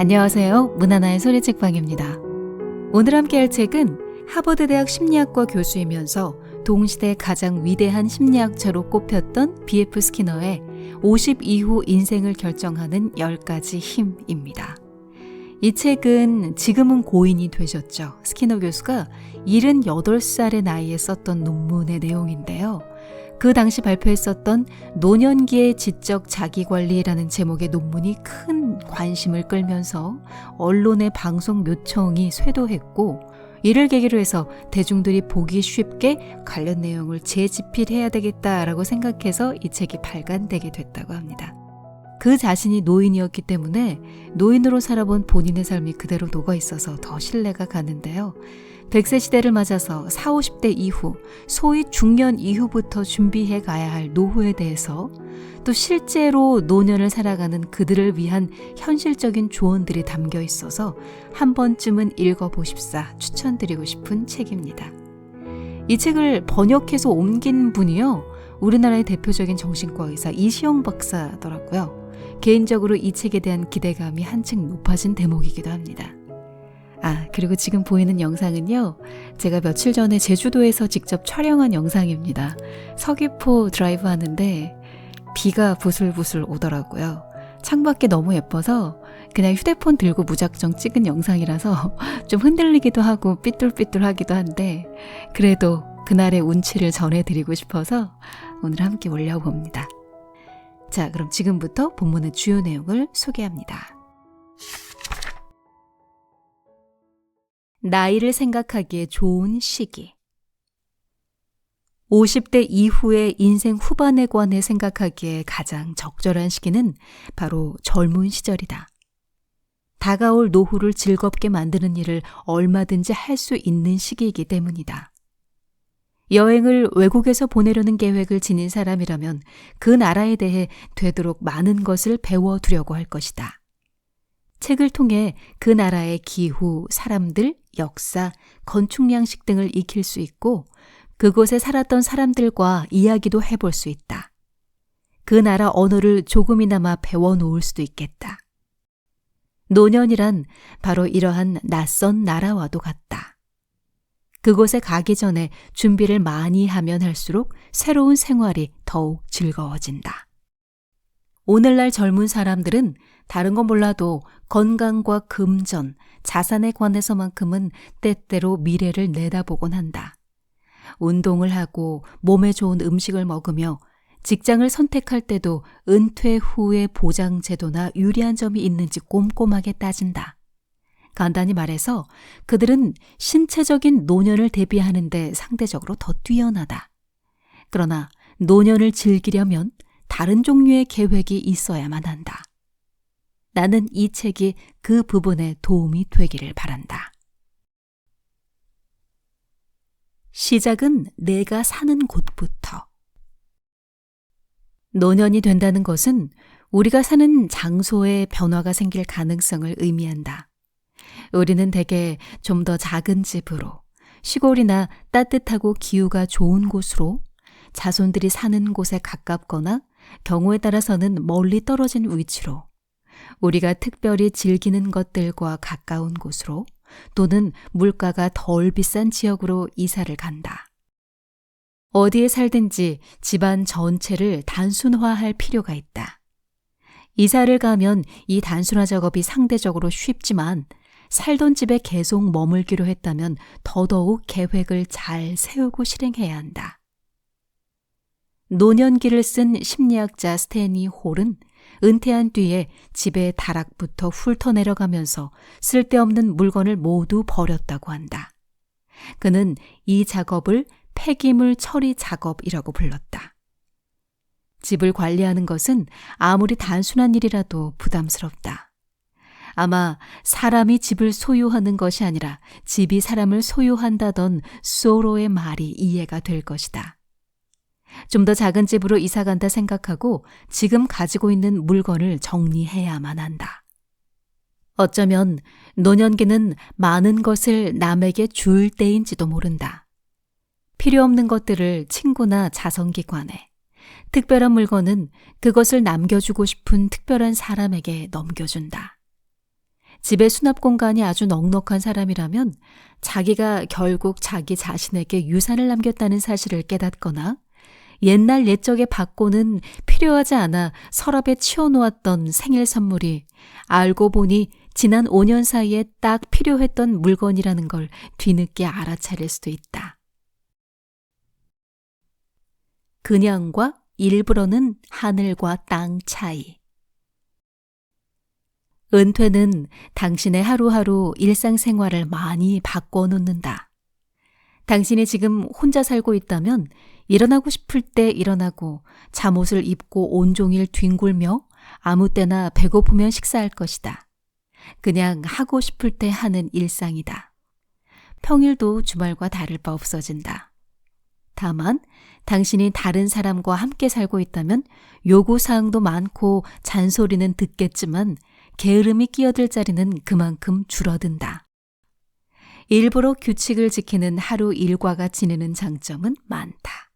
안녕하세요. 문하나의 소리책방입니다. 오늘 함께할 책은 하버드대학 심리학과 교수이면서 동시대 가장 위대한 심리학자로 꼽혔던 B.F. 스키너의 50 이후 인생을 결정하는 10가지 힘입니다. 이 책은 지금은 고인이 되셨죠. 스키너 교수가 78살의 나이에 썼던 논문의 내용인데요. 그 당시 발표했었던 노년기의 지적 자기관리라는 제목의 논문이 큰 관심을 끌면서 언론의 방송 요청이 쇄도했고, 이를 계기로 해서 대중들이 보기 쉽게 관련 내용을 재집필해야 되겠다라고 생각해서 이 책이 발간되게 됐다고 합니다. 그 자신이 노인이었기 때문에 노인으로 살아본 본인의 삶이 그대로 녹아있어서 더 신뢰가 가는데요. 100세 시대를 맞아서 40, 50대 이후, 소위 중년 이후부터 준비해 가야 할 노후에 대해서, 또 실제로 노년을 살아가는 그들을 위한 현실적인 조언들이 담겨 있어서 한 번쯤은 읽어보십사 추천드리고 싶은 책입니다. 이 책을 번역해서 옮긴 분이요, 우리나라의 대표적인 정신과 의사 이시영 박사더라고요. 개인적으로 이 책에 대한 기대감이 한층 높아진 대목이기도 합니다. 그리고 지금 보이는 영상은요, 제가 며칠 전에 제주도에서 직접 촬영한 영상입니다. 서귀포 드라이브 하는데 비가 부슬부슬 오더라고요. 창밖이 너무 예뻐서 그냥 휴대폰 들고 무작정 찍은 영상이라서 좀 흔들리기도 하고 삐뚤삐뚤하기도 한데, 그래도 그날의 운치를 전해드리고 싶어서 오늘 함께 올려봅니다. 자, 그럼 지금부터 본문의 주요 내용을 소개합니다. 나이를 생각하기에 좋은 시기. 50대 이후의 인생 후반에 관해 생각하기에 가장 적절한 시기는 바로 젊은 시절이다. 다가올 노후를 즐겁게 만드는 일을 얼마든지 할 수 있는 시기이기 때문이다. 여행을 외국에서 보내려는 계획을 지닌 사람이라면 그 나라에 대해 되도록 많은 것을 배워두려고 할 것이다. 책을 통해 그 나라의 기후, 사람들, 역사, 건축 양식 등을 익힐 수 있고, 그곳에 살았던 사람들과 이야기도 해볼 수 있다. 그 나라 언어를 조금이나마 배워놓을 수도 있겠다. 노년이란 바로 이러한 낯선 나라와도 같다. 그곳에 가기 전에 준비를 많이 하면 할수록 새로운 생활이 더욱 즐거워진다. 오늘날 젊은 사람들은 다른 건 몰라도 건강과 금전, 자산에 관해서만큼은 때때로 미래를 내다보곤 한다. 운동을 하고 몸에 좋은 음식을 먹으며 직장을 선택할 때도 은퇴 후의 보장 제도나 유리한 점이 있는지 꼼꼼하게 따진다. 간단히 말해서 그들은 신체적인 노년을 대비하는 데 상대적으로 더 뛰어나다. 그러나 노년을 즐기려면 다른 종류의 계획이 있어야만 한다. 나는 이 책이 그 부분에 도움이 되기를 바란다. 시작은 내가 사는 곳부터. 노년이 된다는 것은 우리가 사는 장소에 변화가 생길 가능성을 의미한다. 우리는 대개 좀 더 작은 집으로, 시골이나 따뜻하고 기후가 좋은 곳으로, 자손들이 사는 곳에 가깝거나 경우에 따라서는 멀리 떨어진 위치로, 우리가 특별히 즐기는 것들과 가까운 곳으로, 또는 물가가 덜 비싼 지역으로 이사를 간다. 어디에 살든지 집안 전체를 단순화할 필요가 있다. 이사를 가면 이 단순화 작업이 상대적으로 쉽지만, 살던 집에 계속 머물기로 했다면 더더욱 계획을 잘 세우고 실행해야 한다. 노년기를 쓴 심리학자 스테니 홀은 은퇴한 뒤에 집의 다락부터 훑어내려가면서 쓸데없는 물건을 모두 버렸다고 한다. 그는 이 작업을 폐기물 처리 작업이라고 불렀다. 집을 관리하는 것은 아무리 단순한 일이라도 부담스럽다. 아마 사람이 집을 소유하는 것이 아니라 집이 사람을 소유한다던 소로의 말이 이해가 될 것이다. 좀 더 작은 집으로 이사 간다 생각하고 지금 가지고 있는 물건을 정리해야만 한다. 어쩌면 노년기는 많은 것을 남에게 줄 때인지도 모른다. 필요 없는 것들을 친구나 자선기관에, 특별한 물건은 그것을 남겨주고 싶은 특별한 사람에게 넘겨준다. 집의 수납 공간이 아주 넉넉한 사람이라면 자기가 결국 자기 자신에게 유산을 남겼다는 사실을 깨닫거나 옛날 옛적의 박고는 필요하지 않아 서랍에 치워놓았던 생일 선물이 알고 보니 지난 5년 사이에 딱 필요했던 물건이라는 걸 뒤늦게 알아차릴 수도 있다. 그냥과 일부러는 하늘과 땅 차이. 은퇴는 당신의 하루하루 일상생활을 많이 바꿔놓는다. 당신이 지금 혼자 살고 있다면 일어나고 싶을 때 일어나고 잠옷을 입고 온종일 뒹굴며 아무 때나 배고프면 식사할 것이다. 그냥 하고 싶을 때 하는 일상이다. 평일도 주말과 다를 바 없어진다. 다만 당신이 다른 사람과 함께 살고 있다면 요구사항도 많고 잔소리는 듣겠지만 게으름이 끼어들 자리는 그만큼 줄어든다. 일부러 규칙을 지키는 하루 일과가 지니는 장점은 많다.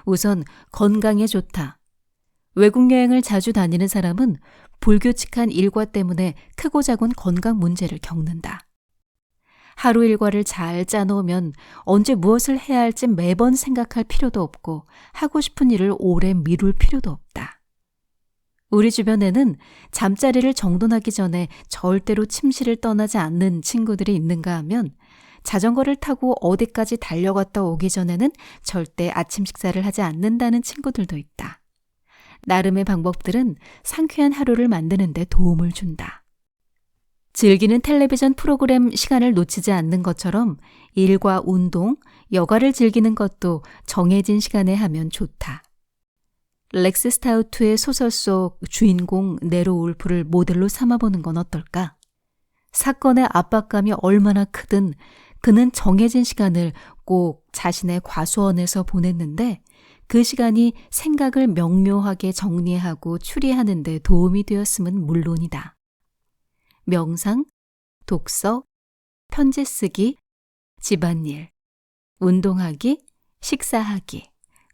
우선 건강에 좋다. 외국 여행을 자주 다니는 사람은 불규칙한 일과 때문에 크고 작은 건강 문제를 겪는다. 하루 일과를 잘 짜놓으면 언제 무엇을 해야 할지 매번 생각할 필요도 없고 하고 싶은 일을 오래 미룰 필요도 없다. 우리 주변에는 잠자리를 정돈하기 전에 절대로 침실을 떠나지 않는 친구들이 있는가 하면 자전거를 타고 어디까지 달려갔다 오기 전에는 절대 아침 식사를 하지 않는다는 친구들도 있다. 나름의 방법들은 상쾌한 하루를 만드는 데 도움을 준다. 즐기는 텔레비전 프로그램 시간을 놓치지 않는 것처럼 일과 운동, 여가를 즐기는 것도 정해진 시간에 하면 좋다. 렉스 스타우트의 소설 속 주인공 네로 울프를 모델로 삼아보는 건 어떨까? 사건의 압박감이 얼마나 크든 그는 정해진 시간을 꼭 자신의 과수원에서 보냈는데 그 시간이 생각을 명료하게 정리하고 추리하는 데 도움이 되었음은 물론이다. 명상, 독서, 편지 쓰기, 집안일, 운동하기, 식사하기,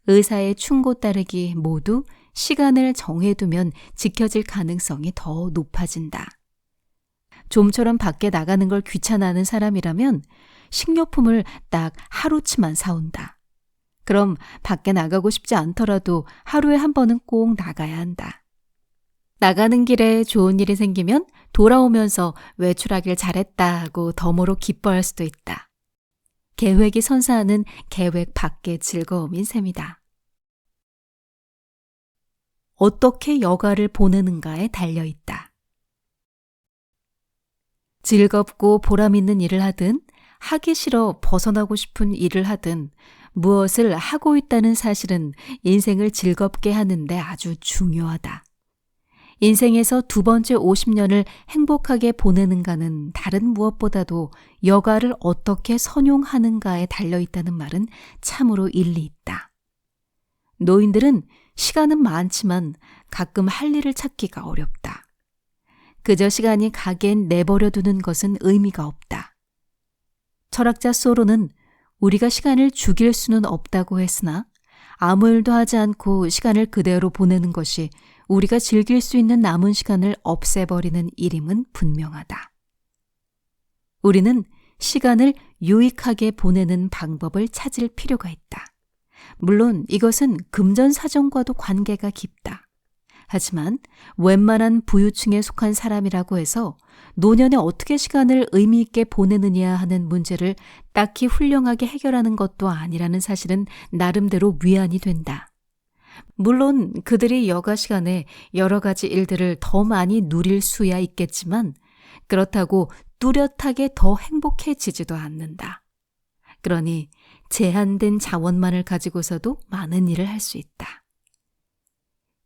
의사의 충고 따르기 모두 시간을 정해두면 지켜질 가능성이 더 높아진다. 좀처럼 밖에 나가는 걸 귀찮아하는 사람이라면 식료품을 딱 하루치만 사온다. 그럼 밖에 나가고 싶지 않더라도 하루에 한 번은 꼭 나가야 한다. 나가는 길에 좋은 일이 생기면 돌아오면서 외출하길 잘했다 하고 덤으로 기뻐할 수도 있다. 계획이 선사하는 계획 밖의 즐거움인 셈이다. 어떻게 여가를 보내는가에 달려있다. 즐겁고 보람 있는 일을 하든 하기 싫어 벗어나고 싶은 일을 하든 무엇을 하고 있다는 사실은 인생을 즐겁게 하는데 아주 중요하다. 인생에서 두 번째 50년을 행복하게 보내는가는 다른 무엇보다도 여가를 어떻게 선용하는가에 달려있다는 말은 참으로 일리 있다. 노인들은 시간은 많지만 가끔 할 일을 찾기가 어렵다. 그저 시간이 가게엔 내버려 두는 것은 의미가 없다. 철학자 소로는 우리가 시간을 죽일 수는 없다고 했으나 아무 일도 하지 않고 시간을 그대로 보내는 것이 우리가 즐길 수 있는 남은 시간을 없애버리는 일임은 분명하다. 우리는 시간을 유익하게 보내는 방법을 찾을 필요가 있다. 물론 이것은 금전사정과도 관계가 깊다. 하지만 웬만한 부유층에 속한 사람이라고 해서 노년에 어떻게 시간을 의미 있게 보내느냐 하는 문제를 딱히 훌륭하게 해결하는 것도 아니라는 사실은 나름대로 위안이 된다. 물론 그들이 여가 시간에 여러 가지 일들을 더 많이 누릴 수야 있겠지만 그렇다고 뚜렷하게 더 행복해지지도 않는다. 그러니 제한된 자원만을 가지고서도 많은 일을 할 수 있다.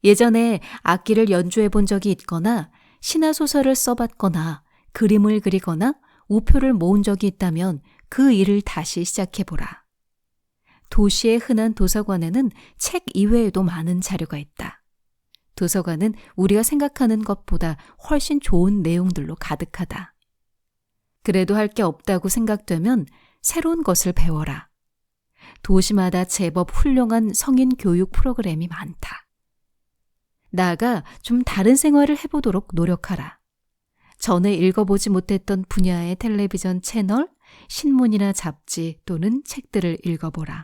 예전에 악기를 연주해 본 적이 있거나 신화소설을 써봤거나 그림을 그리거나 우표를 모은 적이 있다면 그 일을 다시 시작해보라. 도시의 흔한 도서관에는 책 이외에도 많은 자료가 있다. 도서관은 우리가 생각하는 것보다 훨씬 좋은 내용들로 가득하다. 그래도 할 게 없다고 생각되면 새로운 것을 배워라. 도시마다 제법 훌륭한 성인 교육 프로그램이 많다. 나아가 좀 다른 생활을 해보도록 노력하라. 전에 읽어보지 못했던 분야의 텔레비전 채널, 신문이나 잡지 또는 책들을 읽어보라.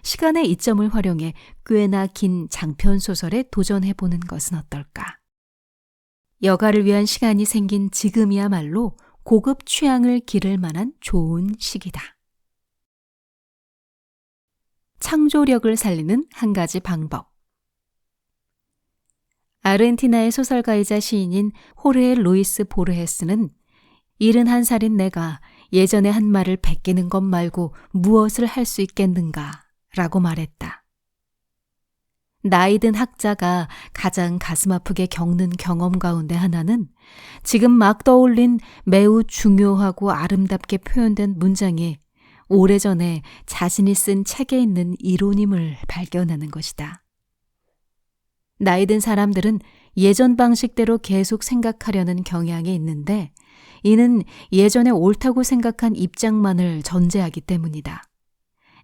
시간의 이점을 활용해 꽤나 긴 장편 소설에 도전해보는 것은 어떨까? 여가를 위한 시간이 생긴 지금이야말로 고급 취향을 기를 만한 좋은 시기다. 창조력을 살리는 한 가지 방법. 아르헨티나의 소설가이자 시인인 호르헤 루이스 보르헤스는 71살인 내가 예전에 한 말을 베끼는 것 말고 무엇을 할 수 있겠는가 라고 말했다. 나이든 학자가 가장 가슴 아프게 겪는 경험 가운데 하나는 지금 막 떠올린 매우 중요하고 아름답게 표현된 문장이 오래전에 자신이 쓴 책에 있는 이론임을 발견하는 것이다. 나이든 사람들은 예전 방식대로 계속 생각하려는 경향이 있는데 이는 예전에 옳다고 생각한 입장만을 전제하기 때문이다.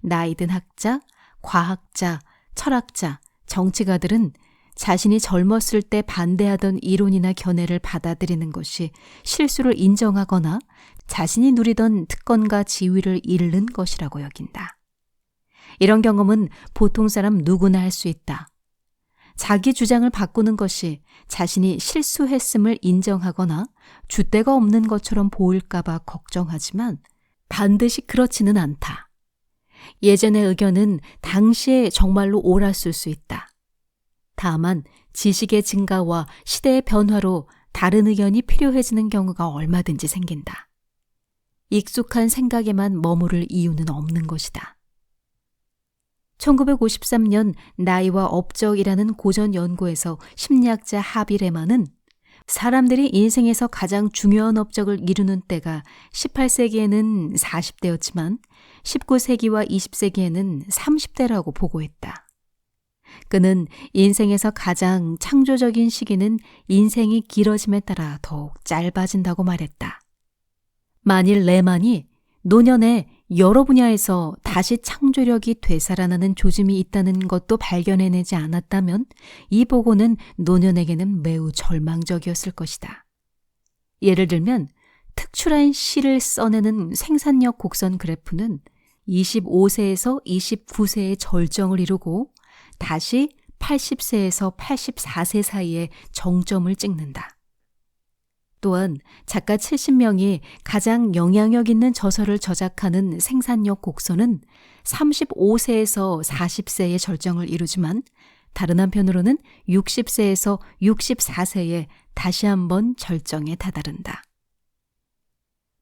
나이든 학자, 과학자, 철학자, 정치가들은 자신이 젊었을 때 반대하던 이론이나 견해를 받아들이는 것이 실수를 인정하거나 자신이 누리던 특권과 지위를 잃는 것이라고 여긴다. 이런 경험은 보통 사람 누구나 할 수 있다. 자기 주장을 바꾸는 것이 자신이 실수했음을 인정하거나 줏대가 없는 것처럼 보일까 봐 걱정하지만 반드시 그렇지는 않다. 예전의 의견은 당시에 정말로 옳았을 수 있다. 다만 지식의 증가와 시대의 변화로 다른 의견이 필요해지는 경우가 얼마든지 생긴다. 익숙한 생각에만 머무를 이유는 없는 것이다. 1953년 나이와 업적이라는 고전 연구에서 심리학자 하비 레만은 사람들이 인생에서 가장 중요한 업적을 이루는 때가 18세기에는 40대였지만 19세기와 20세기에는 30대라고 보고했다. 그는 인생에서 가장 창조적인 시기는 인생이 길어짐에 따라 더욱 짧아진다고 말했다. 만일 레만이 노년에 여러 분야에서 다시 창조력이 되살아나는 조짐이 있다는 것도 발견해내지 않았다면 이 보고는 노년에게는 매우 절망적이었을 것이다. 예를 들면 특출한 시를 써내는 생산력 곡선 그래프는 25세에서 29세의 절정을 이루고 다시 80세에서 84세 사이에 정점을 찍는다. 또한 작가 70명이 가장 영향력 있는 저서를 저작하는 생산력 곡선은 35세에서 40세의 절정을 이루지만 다른 한편으로는 60세에서 64세에 다시 한번 절정에 다다른다.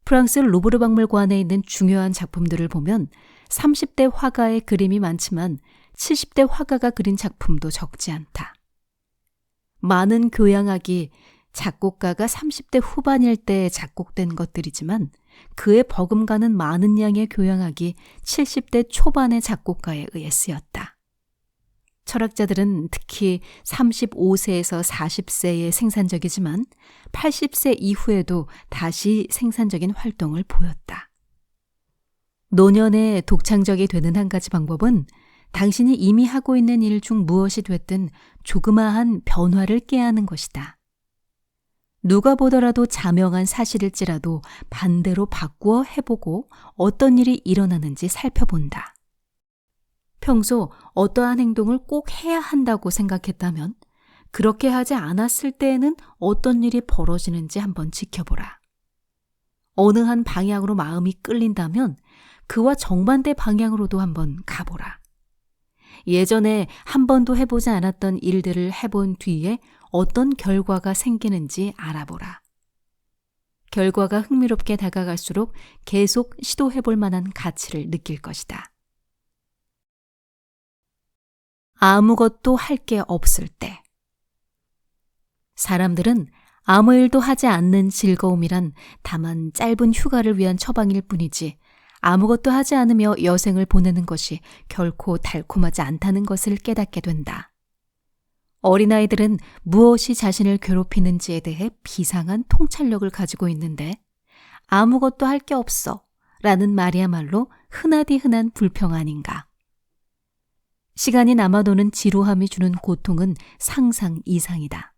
프랑스 루브르 박물관에 있는 중요한 작품들을 보면 30대 화가의 그림이 많지만 70대 화가가 그린 작품도 적지 않다. 많은 교향악이 작곡가가 30대 후반일 때 작곡된 것들이지만 그에 버금가는 많은 양의 교향악이 70대 초반의 작곡가에 의해 쓰였다. 철학자들은 특히 35세에서 40세에 생산적이지만 80세 이후에도 다시 생산적인 활동을 보였다. 노년에 독창적이 되는 한 가지 방법은 당신이 이미 하고 있는 일 중 무엇이 됐든 조그마한 변화를 꾀하는 것이다. 누가 보더라도 자명한 사실일지라도 반대로 바꾸어 해보고 어떤 일이 일어나는지 살펴본다. 평소 어떠한 행동을 꼭 해야 한다고 생각했다면 그렇게 하지 않았을 때에는 어떤 일이 벌어지는지 한번 지켜보라. 어느 한 방향으로 마음이 끌린다면 그와 정반대 방향으로도 한번 가보라. 예전에 한 번도 해보지 않았던 일들을 해본 뒤에 어떤 결과가 생기는지 알아보라. 결과가 흥미롭게 다가갈수록 계속 시도해볼 만한 가치를 느낄 것이다. 아무것도 할 게 없을 때. 사람들은 아무 일도 하지 않는 즐거움이란 다만 짧은 휴가를 위한 처방일 뿐이지 아무것도 하지 않으며 여생을 보내는 것이 결코 달콤하지 않다는 것을 깨닫게 된다. 어린아이들은 무엇이 자신을 괴롭히는지에 대해 비상한 통찰력을 가지고 있는데 아무것도 할 게 없어 라는 말이야말로 흔하디 흔한 불평 아닌가. 시간이 남아도는 지루함이 주는 고통은 상상 이상이다.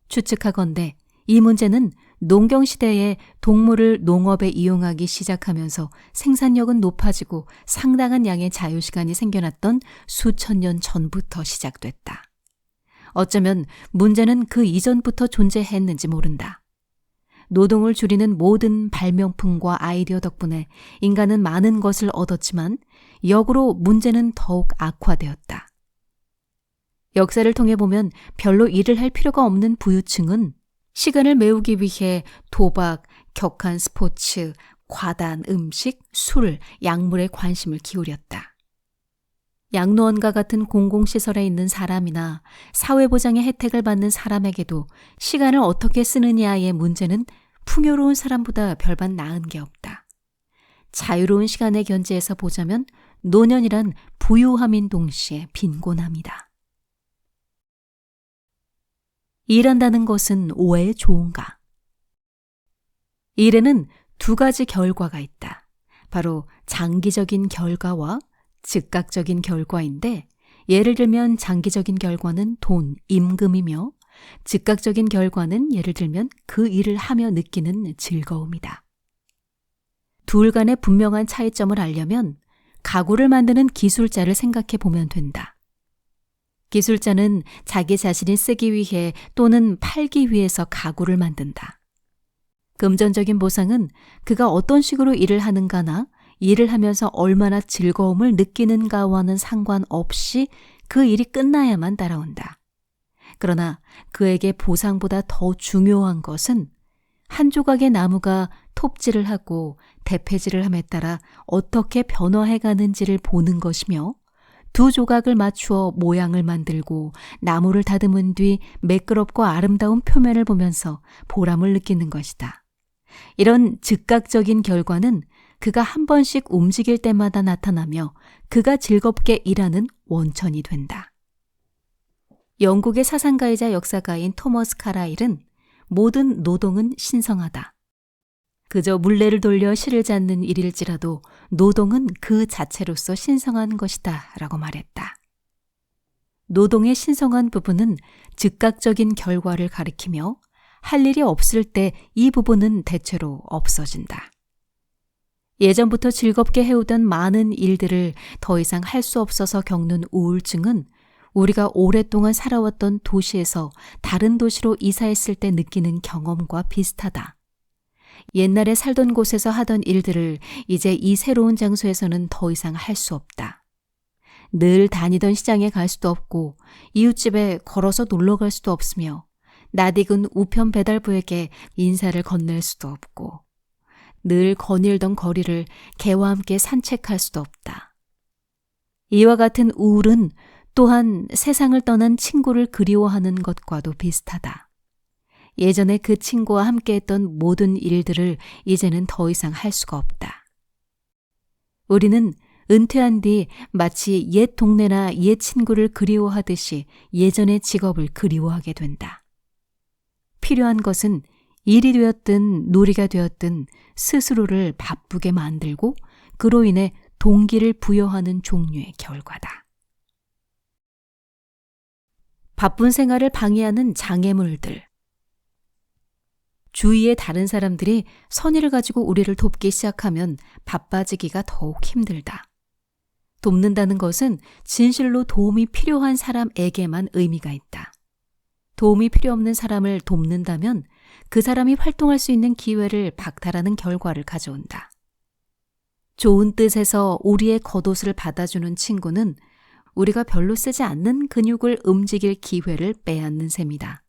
추측하건대 이 문제는 농경시대에 동물을 농업에 이용하기 시작하면서 생산력은 높아지고 상당한 양의 자유시간이 생겨났던 수천 년 전부터 시작됐다. 어쩌면 문제는 그 이전부터 존재했는지 모른다. 노동을 줄이는 모든 발명품과 아이디어 덕분에 인간은 많은 것을 얻었지만 역으로 문제는 더욱 악화되었다. 역사를 통해 보면 별로 일을 할 필요가 없는 부유층은 시간을 메우기 위해 도박, 격한 스포츠, 과다한 음식, 술, 약물에 관심을 기울였다. 양로원과 같은 공공시설에 있는 사람이나 사회보장의 혜택을 받는 사람에게도 시간을 어떻게 쓰느냐의 문제는 풍요로운 사람보다 별반 나은 게 없다. 자유로운 시간의 견지에서 보자면 노년이란 부유함인 동시에 빈곤함이다. 일한다는 것은 왜 좋은가? 일에는 두 가지 결과가 있다. 바로 장기적인 결과와 즉각적인 결과인데, 예를 들면 장기적인 결과는 돈, 임금이며 즉각적인 결과는 예를 들면 그 일을 하며 느끼는 즐거움이다. 둘 간의 분명한 차이점을 알려면 가구를 만드는 기술자를 생각해 보면 된다. 기술자는 자기 자신이 쓰기 위해 또는 팔기 위해서 가구를 만든다. 금전적인 보상은 그가 어떤 식으로 일을 하는가나 일을 하면서 얼마나 즐거움을 느끼는가와는 상관없이 그 일이 끝나야만 따라온다. 그러나 그에게 보상보다 더 중요한 것은 한 조각의 나무가 톱질을 하고 대패질을 함에 따라 어떻게 변화해 가는지를 보는 것이며, 두 조각을 맞추어 모양을 만들고 나무를 다듬은 뒤 매끄럽고 아름다운 표면을 보면서 보람을 느끼는 것이다. 이런 즉각적인 결과는 그가 한 번씩 움직일 때마다 나타나며 그가 즐겁게 일하는 원천이 된다. 영국의 사상가이자 역사가인 토머스 카라일은 모든 노동은 신성하다. 그저 물레를 돌려 실을 잡는 일일지라도 노동은 그 자체로서 신성한 것이다 라고 말했다. 노동의 신성한 부분은 즉각적인 결과를 가리키며 할 일이 없을 때 이 부분은 대체로 없어진다. 예전부터 즐겁게 해오던 많은 일들을 더 이상 할 수 없어서 겪는 우울증은 우리가 오랫동안 살아왔던 도시에서 다른 도시로 이사했을 때 느끼는 경험과 비슷하다. 옛날에 살던 곳에서 하던 일들을 이제 이 새로운 장소에서는 더 이상 할 수 없다. 늘 다니던 시장에 갈 수도 없고 이웃집에 걸어서 놀러 갈 수도 없으며 낯익은 우편 배달부에게 인사를 건넬 수도 없고 늘 거닐던 거리를 개와 함께 산책할 수도 없다. 이와 같은 우울은 또한 세상을 떠난 친구를 그리워하는 것과도 비슷하다. 예전에 그 친구와 함께했던 모든 일들을 이제는 더 이상 할 수가 없다. 우리는 은퇴한 뒤 마치 옛 동네나 옛 친구를 그리워하듯이 예전의 직업을 그리워하게 된다. 필요한 것은 일이 되었든 놀이가 되었든 스스로를 바쁘게 만들고 그로 인해 동기를 부여하는 종류의 결과다. 바쁜 생활을 방해하는 장애물들. 주위의 다른 사람들이 선의를 가지고 우리를 돕기 시작하면 바빠지기가 더욱 힘들다. 돕는다는 것은 진실로 도움이 필요한 사람에게만 의미가 있다. 도움이 필요 없는 사람을 돕는다면 그 사람이 활동할 수 있는 기회를 박탈하는 결과를 가져온다. 좋은 뜻에서 우리의 겉옷을 받아주는 친구는 우리가 별로 쓰지 않는 근육을 움직일 기회를 빼앗는 셈이다.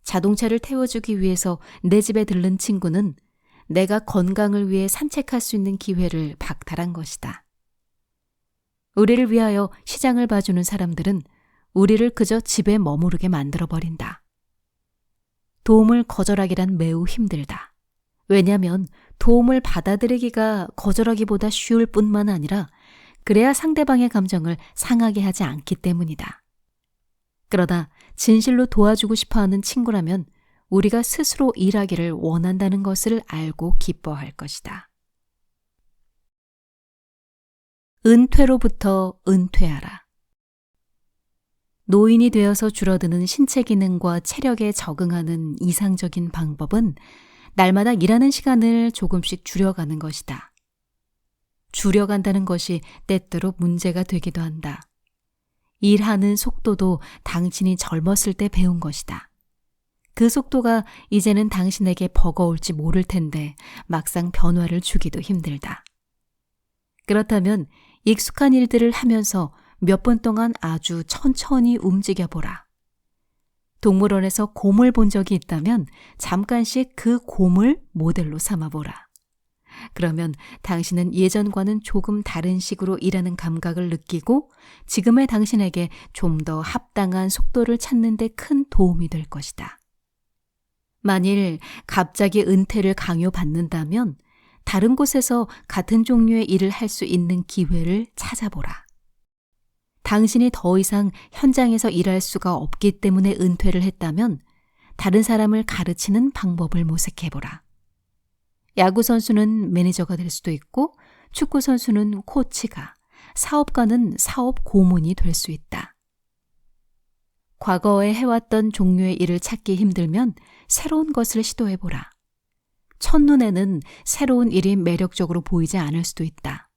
자동차를 태워주기 위해서 내 집에 들른 친구는 내가 건강을 위해 산책할 수 있는 기회를 박탈한 것이다. 우리를 위하여 시장을 봐주는 사람들은 우리를 그저 집에 머무르게 만들어버린다. 도움을 거절하기란 매우 힘들다. 왜냐하면 도움을 받아들이기가 거절하기보다 쉬울 뿐만 아니라 그래야 상대방의 감정을 상하게 하지 않기 때문이다. 그러나 진실로 도와주고 싶어하는 친구라면 우리가 스스로 일하기를 원한다는 것을 알고 기뻐할 것이다. 은퇴로부터 은퇴하라. 노인이 되어서 줄어드는 신체 기능과 체력에 적응하는 이상적인 방법은 날마다 일하는 시간을 조금씩 줄여가는 것이다. 줄여간다는 것이 때때로 문제가 되기도 한다. 일하는 속도도 당신이 젊었을 때 배운 것이다. 그 속도가 이제는 당신에게 버거울지 모를 텐데 막상 변화를 주기도 힘들다. 그렇다면 익숙한 일들을 하면서 몇 분 동안 아주 천천히 움직여 보라. 동물원에서 곰을 본 적이 있다면 잠깐씩 그 곰을 모델로 삼아 보라. 그러면 당신은 예전과는 조금 다른 식으로 일하는 감각을 느끼고 지금의 당신에게 좀 더 합당한 속도를 찾는 데 큰 도움이 될 것이다. 만일 갑자기 은퇴를 강요받는다면 다른 곳에서 같은 종류의 일을 할 수 있는 기회를 찾아보라. 당신이 더 이상 현장에서 일할 수가 없기 때문에 은퇴를 했다면 다른 사람을 가르치는 방법을 모색해보라. 야구선수는 매니저가 될 수도 있고 축구선수는 코치가, 사업가는 사업 고문이 될 수 있다. 과거에 해왔던 종류의 일을 찾기 힘들면 새로운 것을 시도해보라. 첫눈에는 새로운 일이 매력적으로 보이지 않을 수도 있다.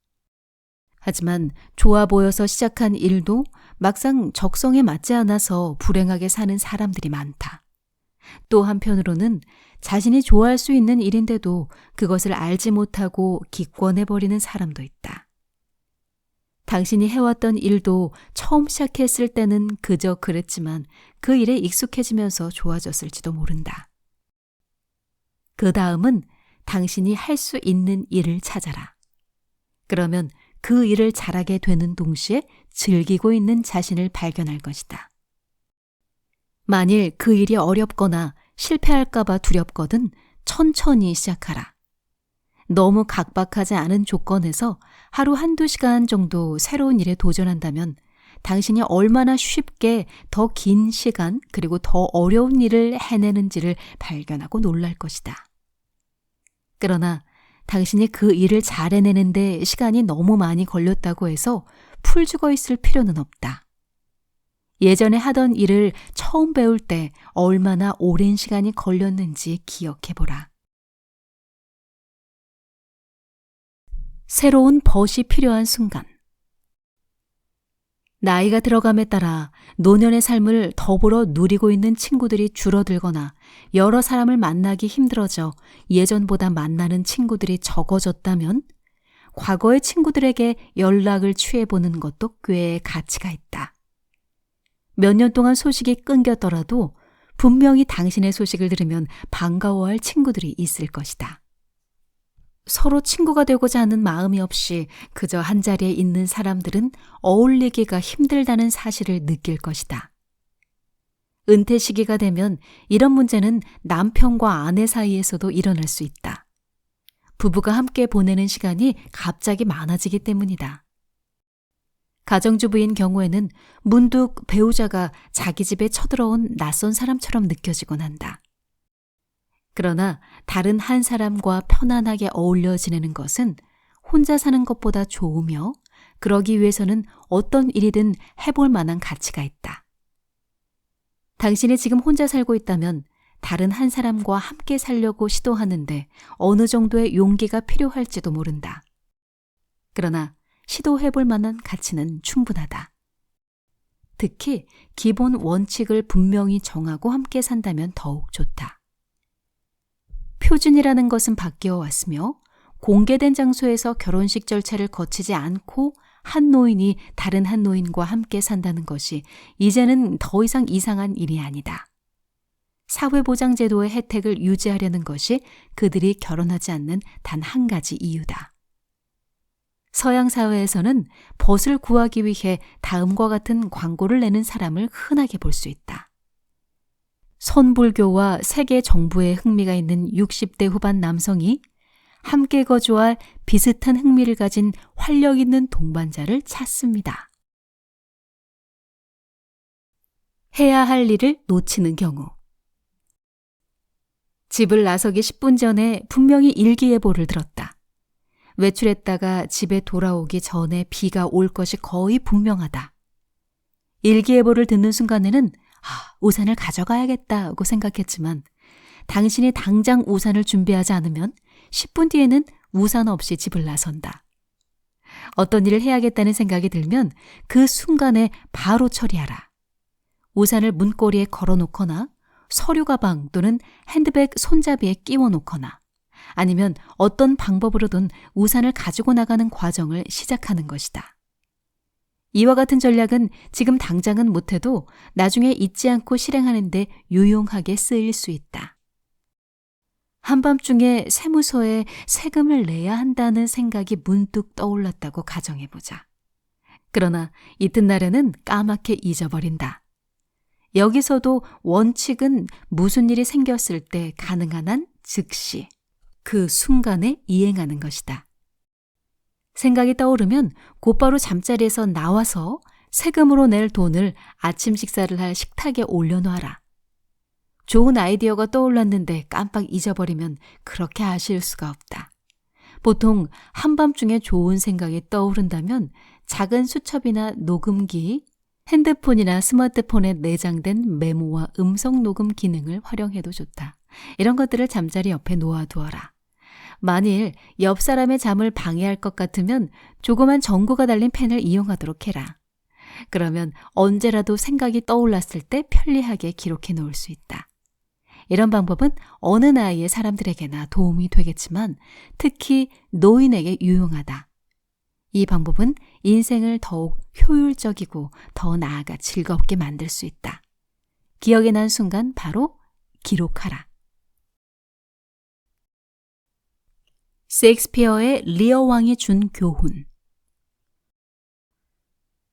하지만 좋아 보여서 시작한 일도 막상 적성에 맞지 않아서 불행하게 사는 사람들이 많다. 또 한편으로는 자신이 좋아할 수 있는 일인데도 그것을 알지 못하고 기권해버리는 사람도 있다. 당신이 해왔던 일도 처음 시작했을 때는 그저 그랬지만 그 일에 익숙해지면서 좋아졌을지도 모른다. 그 다음은 당신이 할 수 있는 일을 찾아라. 그러면 그 일을 잘하게 되는 동시에 즐기고 있는 자신을 발견할 것이다. 만일 그 일이 어렵거나 실패할까봐 두렵거든 천천히 시작하라. 너무 각박하지 않은 조건에서 하루 한두 시간 정도 새로운 일에 도전한다면 당신이 얼마나 쉽게 더 긴 시간 그리고 더 어려운 일을 해내는지를 발견하고 놀랄 것이다. 그러나 당신이 그 일을 잘 해내는데 시간이 너무 많이 걸렸다고 해서 풀 죽어 있을 필요는 없다. 예전에 하던 일을 처음 배울 때 얼마나 오랜 시간이 걸렸는지 기억해보라. 새로운 벗이 필요한 순간. 나이가 들어감에 따라 노년의 삶을 더불어 누리고 있는 친구들이 줄어들거나 여러 사람을 만나기 힘들어져 예전보다 만나는 친구들이 적어졌다면 과거의 친구들에게 연락을 취해보는 것도 꽤 가치가 있다. 몇 년 동안 소식이 끊겼더라도 분명히 당신의 소식을 들으면 반가워할 친구들이 있을 것이다. 서로 친구가 되고자 하는 마음이 없이 그저 한자리에 있는 사람들은 어울리기가 힘들다는 사실을 느낄 것이다. 은퇴 시기가 되면 이런 문제는 남편과 아내 사이에서도 일어날 수 있다. 부부가 함께 보내는 시간이 갑자기 많아지기 때문이다. 가정주부인 경우에는 문득 배우자가 자기 집에 쳐들어온 낯선 사람처럼 느껴지곤 한다. 그러나 다른 한 사람과 편안하게 어울려 지내는 것은 혼자 사는 것보다 좋으며 그러기 위해서는 어떤 일이든 해볼 만한 가치가 있다. 당신이 지금 혼자 살고 있다면 다른 한 사람과 함께 살려고 시도하는데 어느 정도의 용기가 필요할지도 모른다. 그러나 시도해볼 만한 가치는 충분하다. 특히 기본 원칙을 분명히 정하고 함께 산다면 더욱 좋다. 표준이라는 것은 바뀌어 왔으며 공개된 장소에서 결혼식 절차를 거치지 않고 한 노인이 다른 한 노인과 함께 산다는 것이 이제는 더 이상 이상한 일이 아니다. 사회보장제도의 혜택을 유지하려는 것이 그들이 결혼하지 않는 단 한 가지 이유다. 서양 사회에서는 벗을 구하기 위해 다음과 같은 광고를 내는 사람을 흔하게 볼 수 있다. 선불교와 세계 정부에 흥미가 있는 60대 후반 남성이 함께 거주할 비슷한 흥미를 가진 활력 있는 동반자를 찾습니다. 해야 할 일을 놓치는 경우. 집을 나서기 10분 전에 분명히 일기예보를 들었다. 외출했다가 집에 돌아오기 전에 비가 올 것이 거의 분명하다. 일기예보를 듣는 순간에는 우산을 가져가야겠다고 생각했지만 당신이 당장 우산을 준비하지 않으면 10분 뒤에는 우산 없이 집을 나선다. 어떤 일을 해야겠다는 생각이 들면 그 순간에 바로 처리하라. 우산을 문고리에 걸어놓거나 서류 가방 또는 핸드백 손잡이에 끼워 놓거나 아니면 어떤 방법으로든 우산을 가지고 나가는 과정을 시작하는 것이다. 이와 같은 전략은 지금 당장은 못해도 나중에 잊지 않고 실행하는 데 유용하게 쓰일 수 있다. 한밤중에 세무서에 세금을 내야 한다는 생각이 문득 떠올랐다고 가정해보자. 그러나 이튿날에는 까맣게 잊어버린다. 여기서도 원칙은 무슨 일이 생겼을 때 가능한 한 즉시 그 순간에 이행하는 것이다. 생각이 떠오르면 곧바로 잠자리에서 나와서 세금으로 낼 돈을 아침 식사를 할 식탁에 올려놓아라. 좋은 아이디어가 떠올랐는데 깜빡 잊어버리면 그렇게 아쉬울 수가 없다. 보통 한밤중에 좋은 생각이 떠오른다면 작은 수첩이나 녹음기, 핸드폰이나 스마트폰에 내장된 메모와 음성 녹음 기능을 활용해도 좋다. 이런 것들을 잠자리 옆에 놓아두어라. 만일 옆 사람의 잠을 방해할 것 같으면 조그만 전구가 달린 펜을 이용하도록 해라. 그러면 언제라도 생각이 떠올랐을 때 편리하게 기록해 놓을 수 있다. 이런 방법은 어느 나이의 사람들에게나 도움이 되겠지만 특히 노인에게 유용하다. 이 방법은 인생을 더욱 효율적이고 더 나아가 즐겁게 만들 수 있다. 기억에 난 순간 바로 기록하라. 셰익스피어의 리어 왕이 준 교훈.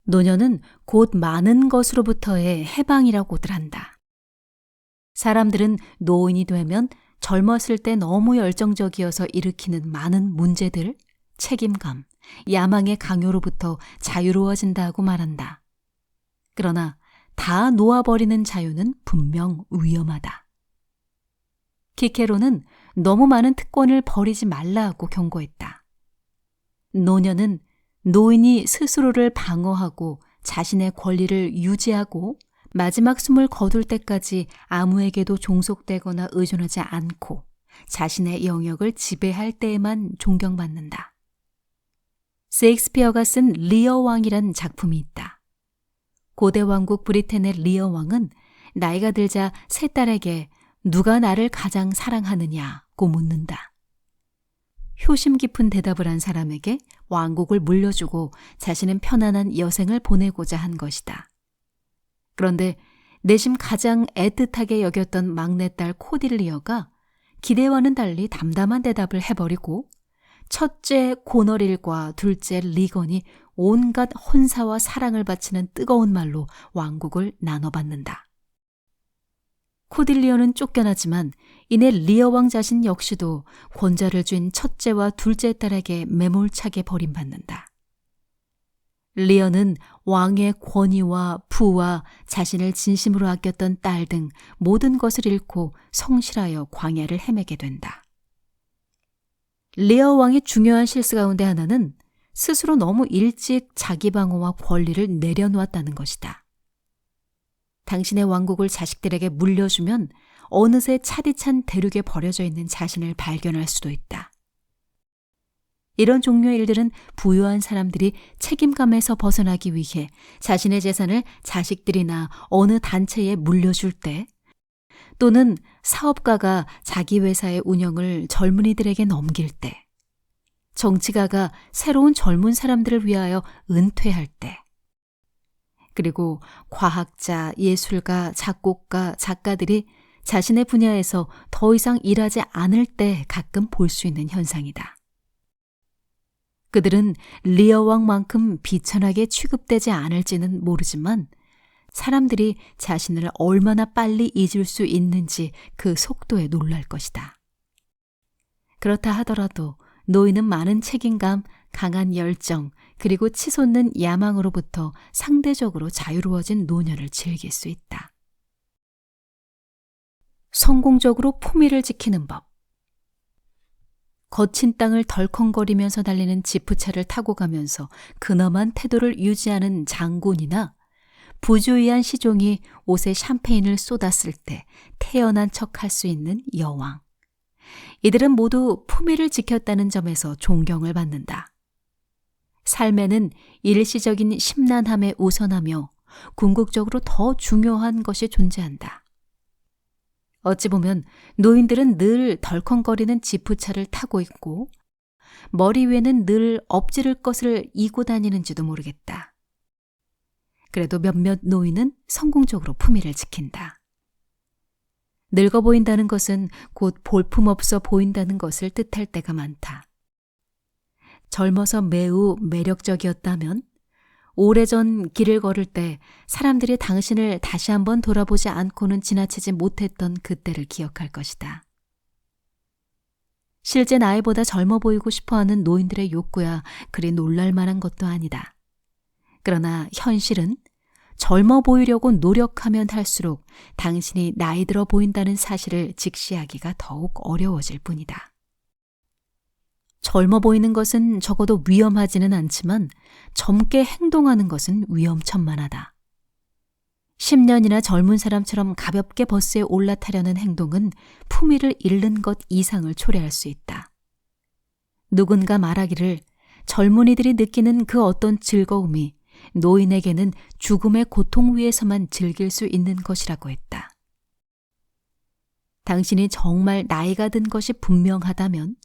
노년은 곧 많은 것으로부터의 해방이라고들 한다. 사람들은 노인이 되면 젊었을 때 너무 열정적이어서 일으키는 많은 문제들, 책임감, 야망의 강요로부터 자유로워진다고 말한다. 그러나 다 놓아버리는 자유는 분명 위험하다. 키케로는 너무 많은 특권을 버리지 말라고 경고했다. 노년은 노인이 스스로를 방어하고 자신의 권리를 유지하고 마지막 숨을 거둘 때까지 아무에게도 종속되거나 의존하지 않고 자신의 영역을 지배할 때에만 존경받는다. 셰익스피어가 쓴 리어 왕이란 작품이 있다. 고대 왕국 브리텐의 리어 왕은 나이가 들자 세 딸에게 누가 나를 가장 사랑하느냐고 묻는다. 효심 깊은 대답을 한 사람에게 왕국을 물려주고 자신은 편안한 여생을 보내고자 한 것이다. 그런데 내심 가장 애틋하게 여겼던 막내딸 코딜리어가 기대와는 달리 담담한 대답을 해버리고 첫째 고너릴과 둘째 리건이 온갖 헌사와 사랑을 바치는 뜨거운 말로 왕국을 나눠받는다. 코딜리어는 쫓겨나지만 이내 리어 왕 자신 역시도 권좌를 쥔 첫째와 둘째 딸에게 매몰차게 버림받는다. 리어는 왕의 권위와 부와 자신을 진심으로 아꼈던 딸 등 모든 것을 잃고 성실하여 광야를 헤매게 된다. 리어 왕의 중요한 실수 가운데 하나는 스스로 너무 일찍 자기 방어와 권리를 내려놓았다는 것이다. 당신의 왕국을 자식들에게 물려주면 어느새 차디찬 대륙에 버려져 있는 자신을 발견할 수도 있다. 이런 종류의 일들은 부유한 사람들이 책임감에서 벗어나기 위해 자신의 재산을 자식들이나 어느 단체에 물려줄 때, 또는 사업가가 자기 회사의 운영을 젊은이들에게 넘길 때, 정치가가 새로운 젊은 사람들을 위하여 은퇴할 때, 그리고 과학자, 예술가, 작곡가, 작가들이 자신의 분야에서 더 이상 일하지 않을 때 가끔 볼 수 있는 현상이다. 그들은 리어 왕만큼 비천하게 취급되지 않을지는 모르지만 사람들이 자신을 얼마나 빨리 잊을 수 있는지 그 속도에 놀랄 것이다. 그렇다 하더라도 노인은 많은 책임감, 강한 열정, 그리고 치솟는 야망으로부터 상대적으로 자유로워진 노년을 즐길 수 있다. 성공적으로 품위를 지키는 법. 거친 땅을 덜컹거리면서 달리는 지프차를 타고 가면서 근엄한 태도를 유지하는 장군이나 부주의한 시종이 옷에 샴페인을 쏟았을 때 태연한 척할 수 있는 여왕. 이들은 모두 품위를 지켰다는 점에서 존경을 받는다. 삶에는 일시적인 심란함에 우선하며 궁극적으로 더 중요한 것이 존재한다. 어찌 보면 노인들은 늘 덜컹거리는 지푸차를 타고 있고 머리 위에는 늘 엎지를 것을 이고 다니는지도 모르겠다. 그래도 몇몇 노인은 성공적으로 품위를 지킨다. 늙어 보인다는 것은 곧 볼품없어 보인다는 것을 뜻할 때가 많다. 젊어서 매우 매력적이었다면 오래전 길을 걸을 때 사람들이 당신을 다시 한번 돌아보지 않고는 지나치지 못했던 그때를 기억할 것이다. 실제 나이보다 젊어 보이고 싶어하는 노인들의 욕구야 그리 놀랄 만한 것도 아니다. 그러나 현실은 젊어 보이려고 노력하면 할수록 당신이 나이 들어 보인다는 사실을 직시하기가 더욱 어려워질 뿐이다. 젊어 보이는 것은 적어도 위험하지는 않지만 젊게 행동하는 것은 위험천만하다. 10년이나 젊은 사람처럼 가볍게 버스에 올라타려는 행동은 품위를 잃는 것 이상을 초래할 수 있다. 누군가 말하기를 젊은이들이 느끼는 그 어떤 즐거움이 노인에게는 죽음의 고통 위에서만 즐길 수 있는 것이라고 했다. 당신이 정말 나이가 든 것이 분명하다면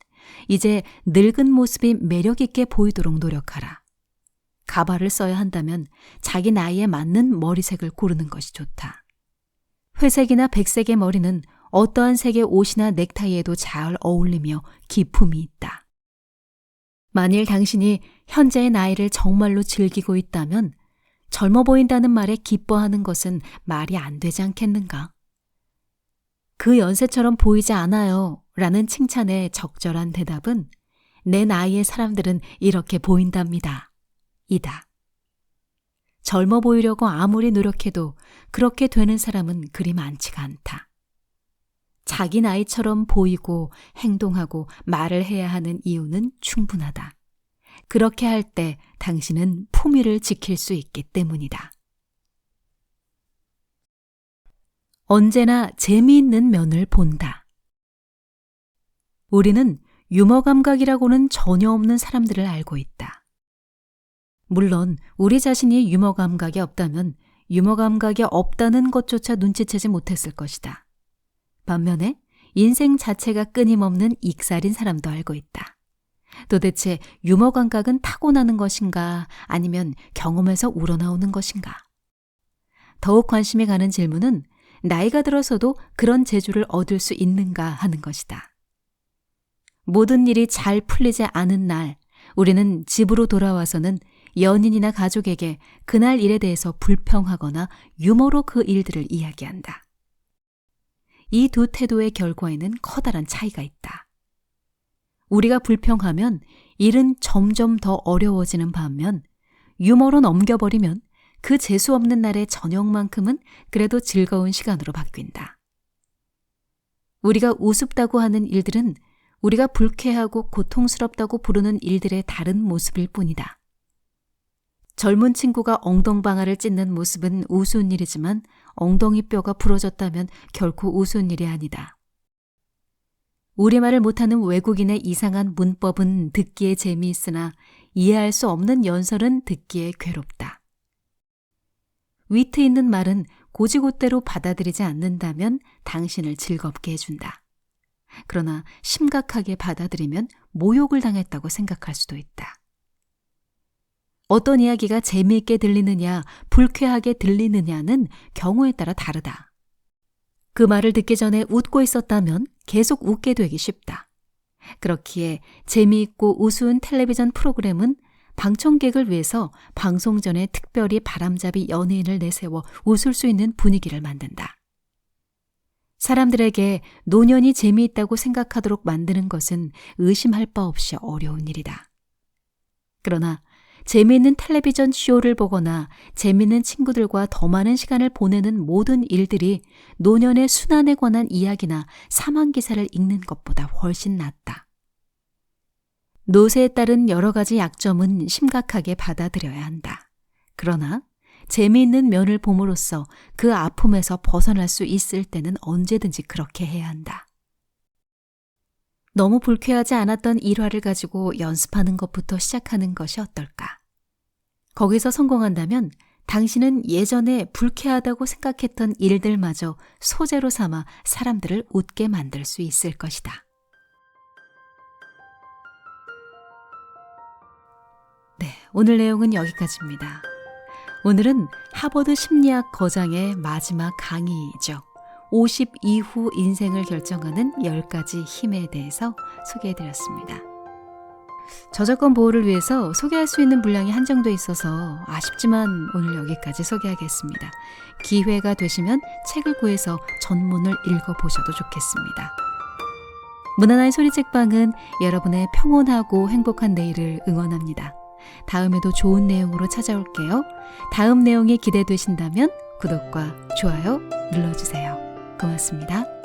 이제 늙은 모습이 매력 있게 보이도록 노력하라. 가발을 써야 한다면 자기 나이에 맞는 머리색을 고르는 것이 좋다. 회색이나 백색의 머리는 어떠한 색의 옷이나 넥타이에도 잘 어울리며 기품이 있다. 만일 당신이 현재의 나이를 정말로 즐기고 있다면 젊어 보인다는 말에 기뻐하는 것은 말이 안 되지 않겠는가? 그 연세처럼 보이지 않아요 라는 칭찬에 적절한 대답은 내 나이의 사람들은 이렇게 보인답니다. 이다. 젊어 보이려고 아무리 노력해도 그렇게 되는 사람은 그리 많지가 않다. 자기 나이처럼 보이고 행동하고 말을 해야 하는 이유는 충분하다. 그렇게 할 때 당신은 품위를 지킬 수 있기 때문이다. 언제나 재미있는 면을 본다. 우리는 유머 감각이라고는 전혀 없는 사람들을 알고 있다. 물론 우리 자신이 유머 감각이 없다면 유머 감각이 없다는 것조차 눈치채지 못했을 것이다. 반면에 인생 자체가 끊임없는 익살인 사람도 알고 있다. 도대체 유머 감각은 타고나는 것인가 아니면 경험에서 우러나오는 것인가? 더욱 관심이 가는 질문은 나이가 들어서도 그런 재주를 얻을 수 있는가 하는 것이다. 모든 일이 잘 풀리지 않은 날 우리는 집으로 돌아와서는 연인이나 가족에게 그날 일에 대해서 불평하거나 유머로 그 일들을 이야기한다. 이 두 태도의 결과에는 커다란 차이가 있다. 우리가 불평하면 일은 점점 더 어려워지는 반면 유머로 넘겨버리면 그 재수 없는 날의 저녁만큼은 그래도 즐거운 시간으로 바뀐다. 우리가 우습다고 하는 일들은 우리가 불쾌하고 고통스럽다고 부르는 일들의 다른 모습일 뿐이다. 젊은 친구가 엉덩방아를 찢는 모습은 우스운 일이지만 엉덩이 뼈가 부러졌다면 결코 우스운 일이 아니다. 우리말을 못하는 외국인의 이상한 문법은 듣기에 재미있으나 이해할 수 없는 연설은 듣기에 괴롭다. 위트 있는 말은 고지고대로 받아들이지 않는다면 당신을 즐겁게 해준다. 그러나 심각하게 받아들이면 모욕을 당했다고 생각할 수도 있다. 어떤 이야기가 재미있게 들리느냐, 불쾌하게 들리느냐는 경우에 따라 다르다. 그 말을 듣기 전에 웃고 있었다면 계속 웃게 되기 쉽다. 그렇기에 재미있고 우스운 텔레비전 프로그램은 방청객을 위해서 방송 전에 특별히 바람잡이 연예인을 내세워 웃을 수 있는 분위기를 만든다. 사람들에게 노년이 재미있다고 생각하도록 만드는 것은 의심할 바 없이 어려운 일이다. 그러나 재미있는 텔레비전 쇼를 보거나 재미있는 친구들과 더 많은 시간을 보내는 모든 일들이 노년의 순환에 관한 이야기나 사망 기사를 읽는 것보다 훨씬 낫다. 노쇠에 따른 여러 가지 약점은 심각하게 받아들여야 한다. 그러나 재미있는 면을 봄으로써 그 아픔에서 벗어날 수 있을 때는 언제든지 그렇게 해야 한다. 너무 불쾌하지 않았던 일화를 가지고 연습하는 것부터 시작하는 것이 어떨까? 거기서 성공한다면 당신은 예전에 불쾌하다고 생각했던 일들마저 소재로 삼아 사람들을 웃게 만들 수 있을 것이다. 네, 오늘 내용은 여기까지입니다. 오늘은 하버드 심리학 거장의 마지막 강의이죠. 50 이후 인생을 결정하는 10가지 힘에 대해서 소개해드렸습니다. 저작권 보호를 위해서 소개할 수 있는 분량이 한정돼 있어서 아쉽지만 오늘 여기까지 소개하겠습니다. 기회가 되시면 책을 구해서 전문을 읽어보셔도 좋겠습니다. 문화나의 소리책방은 여러분의 평온하고 행복한 내일을 응원합니다. 다음에도 좋은 내용으로 찾아올게요. 다음 내용이 기대되신다면 구독과 좋아요 눌러주세요. 고맙습니다.